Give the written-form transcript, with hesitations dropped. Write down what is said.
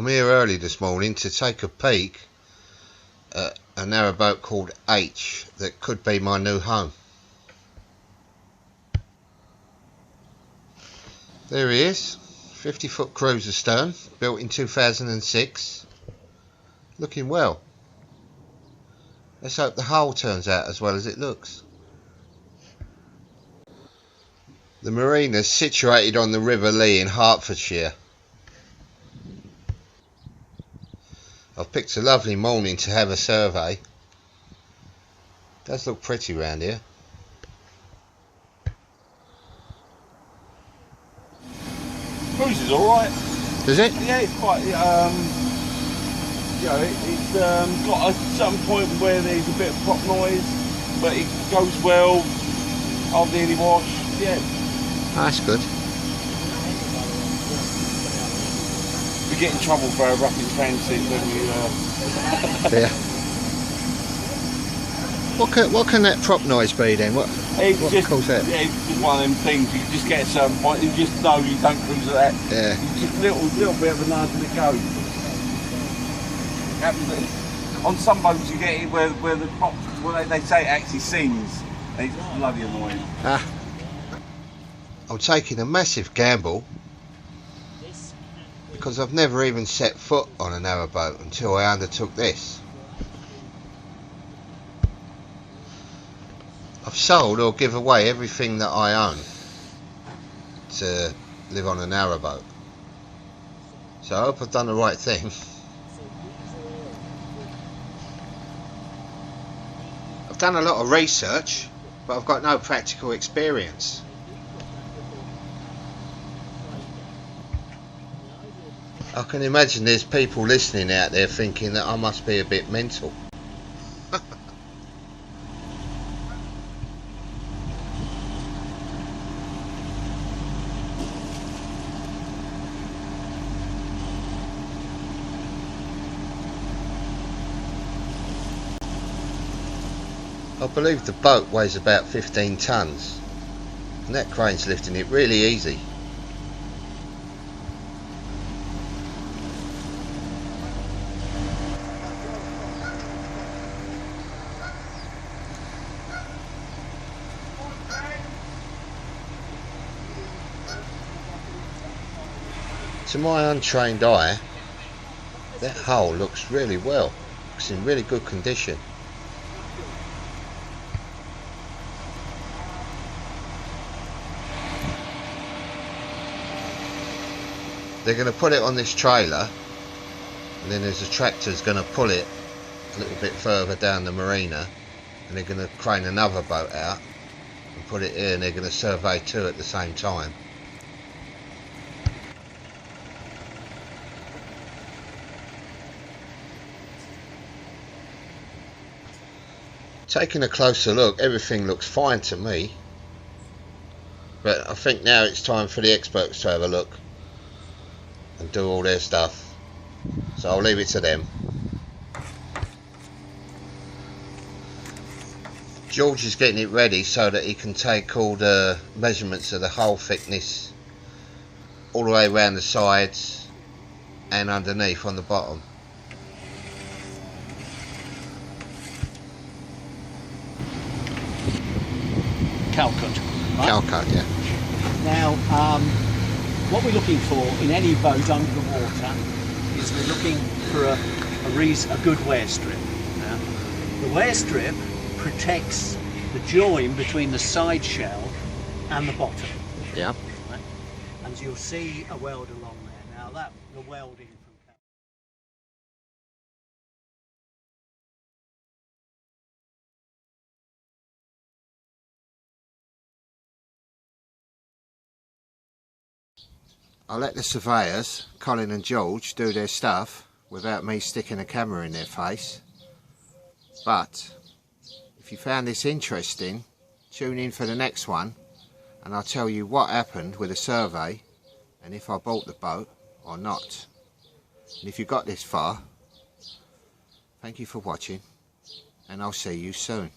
I'm here early this morning to take a peek at a narrowboat called Aitch that could be my new home. There he is, 50-foot cruiser stern, built in 2006, looking well. Let's hope the hull turns out as well as it looks. The Marina is situated on the River Lee in Hertfordshire. I've picked a lovely morning to have a survey. Does look pretty round here. Cruise is alright. Does it? Yeah, it's quite, you know, it's got a certain point where there's a bit of prop noise, but it goes well, hardly any wash, yeah. Oh, that's good. We get in trouble for our rough in transit when we, Yeah. What can that prop noise be then? What causes that? Yeah, it's just one of them things, you just get a certain point, you just know you don't cruise at that. Yeah. Just a little bit of a nudge and it goes. On some boats you get it where the prop, well, they say it actually sings, and it's bloody annoying. I'm taking a massive gamble because I've never even set foot on a narrowboat until I undertook this. I've sold or give away everything that I own to live on a narrowboat, so I hope I've done the right thing. I've done a lot of research, but I've got no practical experience. I can imagine there's people listening out there thinking that I must be a bit mental. I believe the boat weighs about 15 tonnes and that crane's lifting it really easy. To my untrained eye, that hull looks really well. It's in really good condition. They're going to put it on this trailer, and then there's a tractor's going to pull it a little bit further down the marina, and they're going to crane another boat out and put it here, and they're going to survey two at the same time. Taking a closer look, everything looks fine to me, but I think now it's time for the experts to have a look and do all their stuff, so I'll leave it to them. George is getting it ready so that he can take all the measurements of the hull thickness all the way around the sides and underneath on the bottom. Calcut. Right? Calcut, yeah. Now, what we're looking for in any boat under the water is we're looking for a good wear strip. Now, the wear strip protects the join between the side shell and the bottom. Yeah. Right? And you'll see a weld along there. Now, the welding from I'll let the surveyors, Colin and George, do their stuff without me sticking a camera in their face. But if you found this interesting, tune in for the next one and I'll tell you what happened with the survey and if I bought the boat or not. And if you got this far, thank you for watching and I'll see you soon.